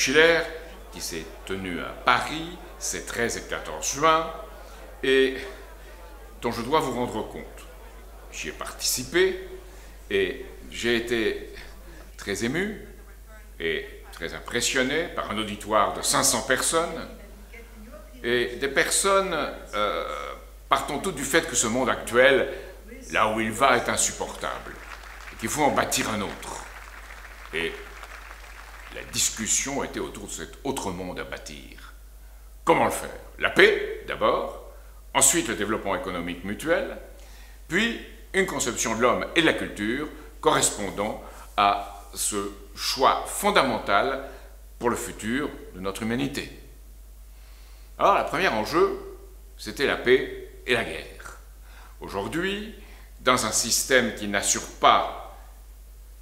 Schiller, qui s'est tenu à Paris ces 13 et 14 juin, et dont je dois vous rendre compte. J'y ai participé et j'ai été très ému et très impressionné par un auditoire de 500 personnes, et des personnes partant toutes du fait que ce monde actuel, là où il va, est insupportable, et qu'il faut en bâtir un autre. Et la discussion était autour de cet autre monde à bâtir. Comment le faire? La paix, d'abord, ensuite le développement économique mutuel, puis une conception de l'homme et de la culture correspondant à ce choix fondamental pour le futur de notre humanité. Alors, la première enjeu, c'était la paix et la guerre. Aujourd'hui, dans un système qui n'assure pas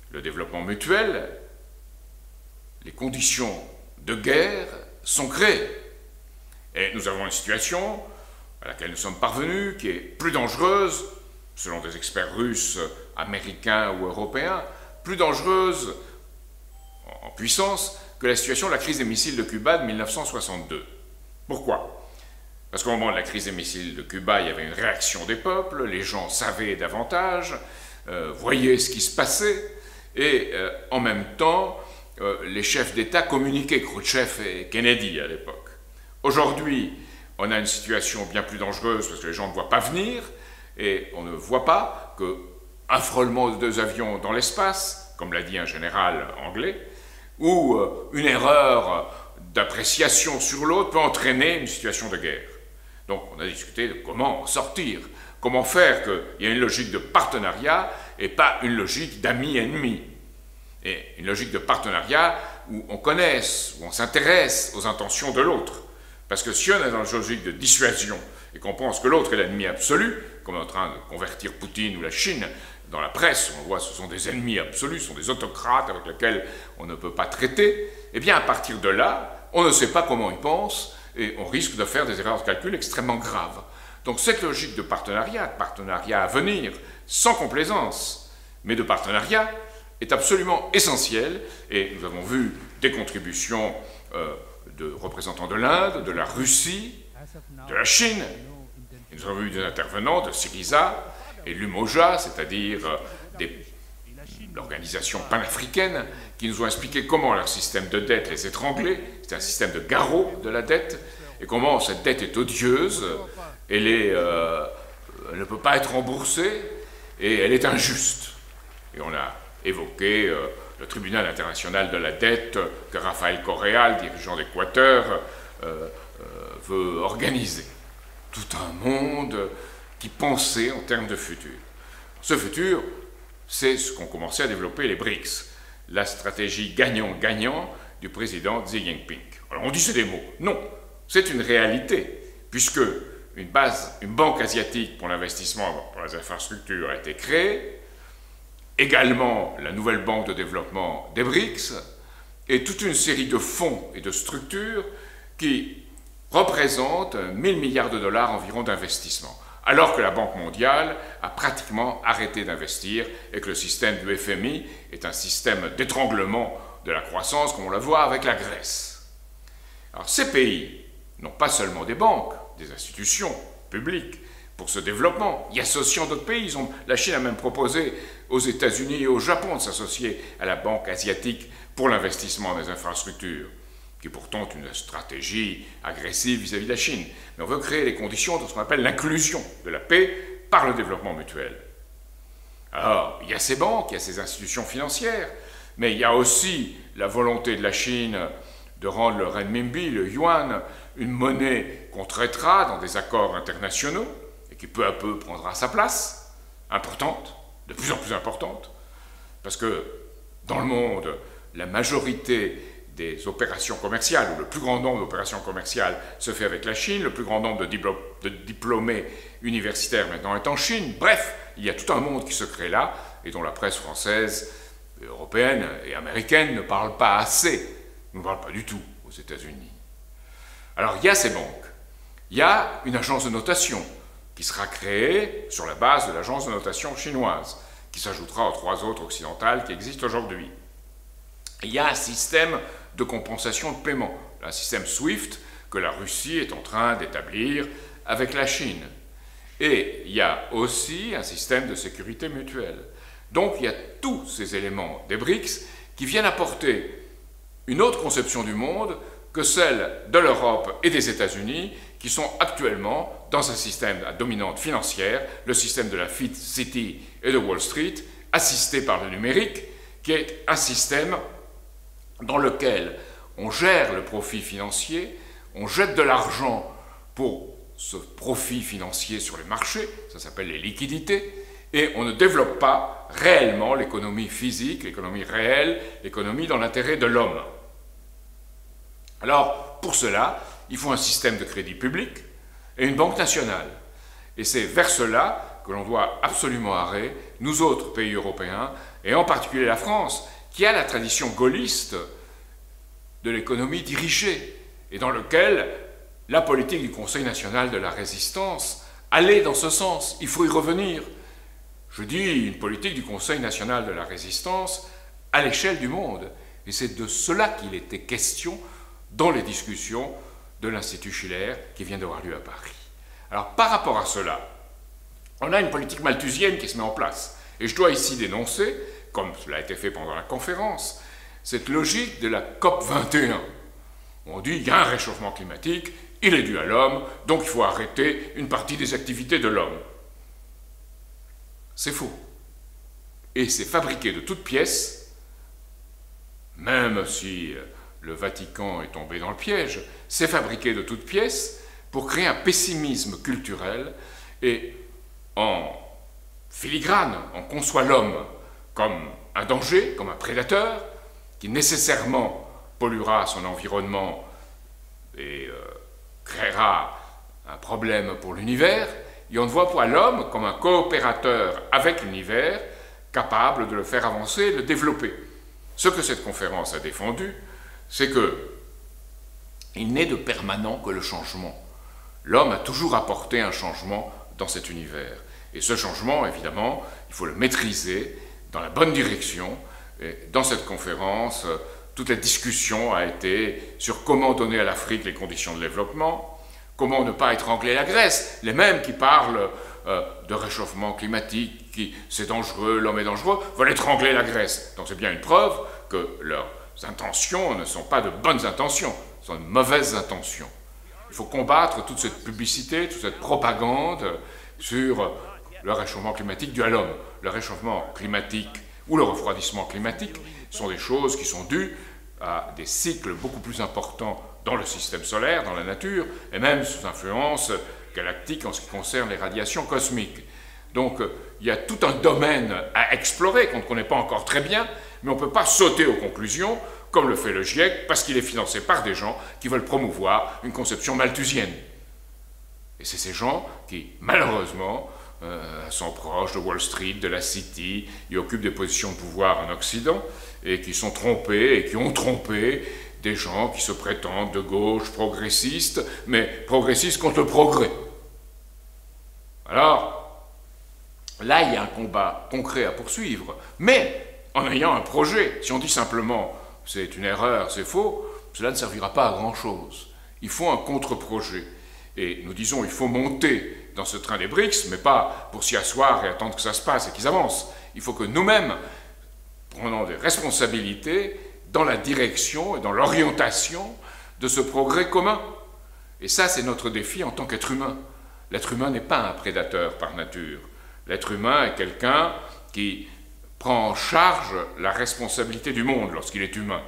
le développement mutuel, les conditions de guerre sont créées. Et nous avons une situation à laquelle nous sommes parvenus, qui est plus dangereuse, selon des experts russes, américains ou européens, plus dangereuse en puissance que la situation de la crise des missiles de Cuba de 1962. Pourquoi? Parce qu'au moment de la crise des missiles de Cuba, il y avait une réaction des peuples, les gens savaient davantage, voyaient ce qui se passait, et en même temps, les chefs d'État communiquaient, Khrouchtchev et Kennedy à l'époque. Aujourd'hui, on a une situation bien plus dangereuse parce que les gens ne voient pas venir, et on ne voit pas qu'un frôlement de deux avions dans l'espace, comme l'a dit un général anglais, ou une erreur d'appréciation sur l'autre peut entraîner une situation de guerre. Donc on a discuté de comment en sortir, comment faire qu'il y ait une logique de partenariat et pas une logique d'amis-ennemis. Et une logique de partenariat où on connaisse, où on s'intéresse aux intentions de l'autre. Parce que si on est dans une logique de dissuasion et qu'on pense que l'autre est l'ennemi absolu, comme on est en train de convertir Poutine ou la Chine, dans la presse, on voit que ce sont des ennemis absolus, ce sont des autocrates avec lesquels on ne peut pas traiter, eh bien à partir de là, on ne sait pas comment ils pensent et on risque de faire des erreurs de calcul extrêmement graves. Donc cette logique de partenariat à venir, sans complaisance, mais de partenariat, est absolument essentielle, et nous avons vu des contributions de représentants de l'Inde, de la Russie, de la Chine, et nous avons vu des intervenants de Syriza et l'Umoja, c'est-à-dire l'organisation panafricaine, qui nous ont expliqué comment leur système de dette les étranglait, c'est un système de garrot de la dette, et comment cette dette est odieuse, elle ne peut pas être remboursée, et elle est injuste. Et on a évoqué le tribunal international de la dette que Rafael Correa, le dirigeant d'Équateur, veut organiser. Tout un monde qui pensait en termes de futur. Ce futur, c'est ce qu'ont commencé à développer les BRICS, la stratégie gagnant-gagnant du président Xi Jinping. Alors on dit c'est des mots. Non, c'est une réalité, puisque une banque asiatique pour l'investissement pour les infrastructures a été créée, également la nouvelle banque de développement des BRICS, et toute une série de fonds et de structures qui représentent 1 000 milliards de dollars environ d'investissement, alors que la Banque mondiale a pratiquement arrêté d'investir et que le système du FMI est un système d'étranglement de la croissance, comme on la voit avec la Grèce. Alors ces pays n'ont pas seulement des banques, des institutions publiques pour ce développement, y associant d'autres pays. La Chine a même proposé aux États-Unis et au Japon de s'associer à la Banque asiatique pour l'investissement des infrastructures, qui est pourtant une stratégie agressive vis-à-vis de la Chine. Mais on veut créer les conditions de ce qu'on appelle l'inclusion de la paix par le développement mutuel. Alors, il y a ces banques, il y a ces institutions financières, mais il y a aussi la volonté de la Chine de rendre le renminbi, le yuan, une monnaie qu'on traitera dans des accords internationaux et qui peu à peu prendra sa place, importante, de plus en plus importante, parce que dans le monde, la majorité des opérations commerciales, ou le plus grand nombre d'opérations commerciales se fait avec la Chine, le plus grand nombre de diplômés universitaires maintenant est en Chine. Bref, il y a tout un monde qui se crée là, et dont la presse française, européenne et américaine ne parle pas assez, ne parle pas du tout aux États-Unis. Alors il y a ces banques, il y a une agence de notation qui sera créée sur la base de l'agence de notation chinoise, qui s'ajoutera aux 3 autres occidentales qui existent aujourd'hui. Il y a un système de compensation de paiement, un système SWIFT que la Russie est en train d'établir avec la Chine. Et il y a aussi un système de sécurité mutuelle. Donc il y a tous ces éléments des BRICS qui viennent apporter une autre conception du monde que celle de l'Europe et des États-Unis, qui sont actuellement dans un système à dominante financière, le système de la Fit City et de Wall Street, assisté par le numérique, qui est un système dans lequel on gère le profit financier, on jette de l'argent pour ce profit financier sur les marchés, ça s'appelle les liquidités, et on ne développe pas réellement l'économie physique, l'économie réelle, l'économie dans l'intérêt de l'homme. Alors, pour cela, il faut un système de crédit public et une banque nationale. Et c'est vers cela que l'on doit absolument arrêter, nous autres pays européens, et en particulier la France, qui a la tradition gaulliste de l'économie dirigée, et dans lequel la politique du Conseil national de la résistance allait dans ce sens. Il faut y revenir. Je dis une politique du Conseil national de la résistance à l'échelle du monde. Et c'est de cela qu'il était question dans les discussions de l'Institut Schiller qui vient d'avoir lieu à Paris. Alors, par rapport à cela, on a une politique malthusienne qui se met en place. Et je dois ici dénoncer, comme cela a été fait pendant la conférence, cette logique de la COP 21. On dit qu'il y a un réchauffement climatique, il est dû à l'homme, donc il faut arrêter une partie des activités de l'homme. C'est faux. Et c'est fabriqué de toutes pièces, même si le Vatican est tombé dans le piège, c'est fabriqué de toutes pièces pour créer un pessimisme culturel et en filigrane, on conçoit l'homme comme un danger, comme un prédateur, qui nécessairement polluera son environnement et créera un problème pour l'univers, et on ne voit pas l'homme comme un coopérateur avec l'univers, capable de le faire avancer, de le développer. Ce que cette conférence a défendu, c'est qu'il n'est de permanent que le changement. L'homme a toujours apporté un changement dans cet univers. Et ce changement, évidemment, il faut le maîtriser dans la bonne direction. Et dans cette conférence, toute la discussion a été sur comment donner à l'Afrique les conditions de développement, comment ne pas étrangler la Grèce, les mêmes qui parlent de réchauffement climatique, qui c'est dangereux, l'homme est dangereux, veulent étrangler la Grèce. Donc c'est bien une preuve que leurs intentions ne sont pas de bonnes intentions, ce sont de mauvaises intentions. Il faut combattre toute cette publicité, toute cette propagande sur le réchauffement climatique dû à l'homme. Le réchauffement climatique ou le refroidissement climatique sont des choses qui sont dues à des cycles beaucoup plus importants dans le système solaire, dans la nature, et même sous influence galactique en ce qui concerne les radiations cosmiques. Donc il y a tout un domaine à explorer qu'on ne connaît pas encore très bien, mais on ne peut pas sauter aux conclusions, comme le fait le GIEC, parce qu'il est financé par des gens qui veulent promouvoir une conception malthusienne. Et c'est ces gens qui, malheureusement, sont proches de Wall Street, de la City, et occupent des positions de pouvoir en Occident, et qui sont trompés, et qui ont trompé des gens qui se prétendent de gauche, progressistes, mais progressistes contre le progrès. Alors, là, il y a un combat concret à poursuivre, mais en ayant un projet. Si on dit simplement « c'est une erreur, c'est faux », cela ne servira pas à grand-chose. Il faut un contre-projet. Et nous disons il faut monter dans ce train des BRICS, mais pas pour s'y asseoir et attendre que ça se passe et qu'ils avancent. Il faut que nous-mêmes prenions des responsabilités dans la direction et dans l'orientation de ce progrès commun. Et ça, c'est notre défi en tant qu'être humain. L'être humain n'est pas un prédateur par nature. L'être humain est quelqu'un qui prend en charge la responsabilité du monde lorsqu'il est humain.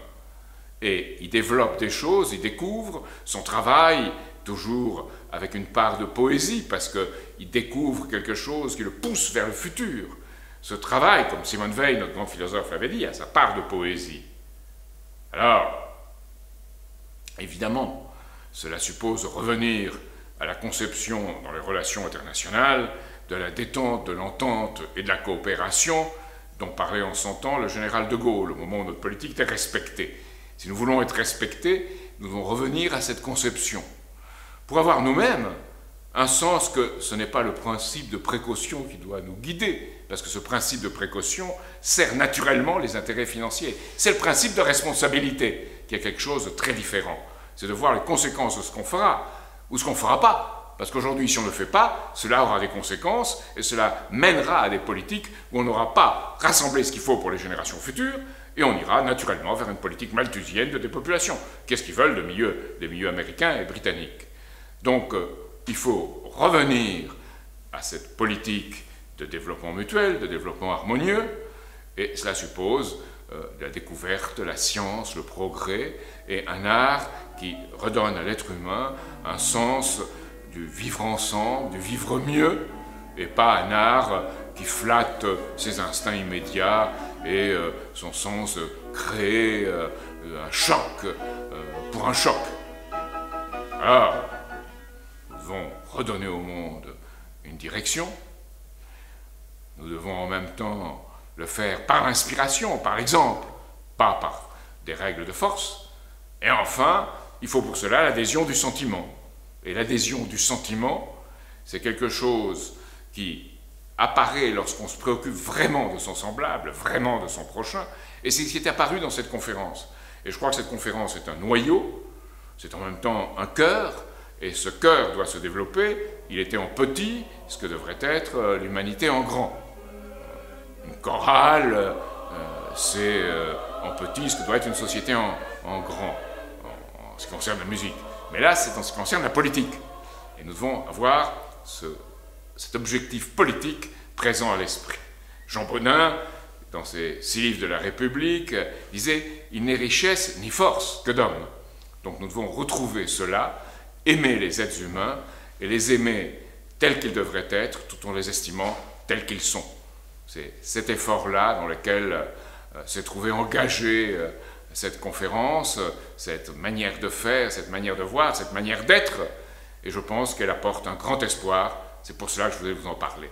Et il développe des choses, il découvre son travail, toujours avec une part de poésie, parce qu'il découvre quelque chose qui le pousse vers le futur. Ce travail, comme Simone Weil, notre grand philosophe, l'avait dit, a sa part de poésie. Alors, évidemment, cela suppose revenir à la conception dans les relations internationales de la détente, de l'entente et de la coopération dont parlait en son temps le général de Gaulle, au moment où notre politique était respectée. Si nous voulons être respectés, nous devons revenir à cette conception. Pour avoir nous-mêmes un sens que ce n'est pas le principe de précaution qui doit nous guider, parce que ce principe de précaution sert naturellement les intérêts financiers. C'est le principe de responsabilité, qui est quelque chose de très différent. C'est de voir les conséquences de ce qu'on fera, ou ce qu'on ne fera pas. Parce qu'aujourd'hui, si on ne le fait pas, cela aura des conséquences, et cela mènera à des politiques où on n'aura pas rassemblé ce qu'il faut pour les générations futures, et on ira naturellement vers une politique malthusienne de dépopulation. Qu'est-ce qu'ils veulent des milieux américains et britanniques? Donc, il faut revenir à cette politique de développement mutuel, de développement harmonieux, et cela suppose la découverte, la science, le progrès, et un art qui redonne à l'être humain un sens du vivre ensemble, du vivre mieux, et pas un art qui flatte ses instincts immédiats et son sens de créer un choc pour un choc. Alors, nous devons redonner au monde une direction. Nous devons en même temps le faire par l'inspiration, par l'exemple, pas par des règles de force. Et enfin, il faut pour cela l'adhésion du sentiment. Et l'adhésion du sentiment, c'est quelque chose qui apparaît lorsqu'on se préoccupe vraiment de son semblable, vraiment de son prochain, et c'est ce qui est apparu dans cette conférence. Et je crois que cette conférence est un noyau, c'est en même temps un cœur, et ce cœur doit se développer. Il était en petit, ce que devrait être l'humanité en grand. Une chorale, c'est en petit ce que doit être une société en grand, en ce qui concerne la musique. Mais là, c'est en ce qui concerne la politique. Et nous devons avoir cet objectif politique présent à l'esprit. Jean Bonin, dans ses 6 livres de la République, disait « Il n'est richesse ni force que d'homme ». Donc nous devons retrouver cela, aimer les êtres humains et les aimer tels qu'ils devraient être, tout en les estimant tels qu'ils sont. C'est cet effort-là dans lequel s'est trouvé engagée cette conférence, cette manière de faire, cette manière de voir, cette manière d'être, et je pense qu'elle apporte un grand espoir. C'est pour cela que je voulais vous en parler.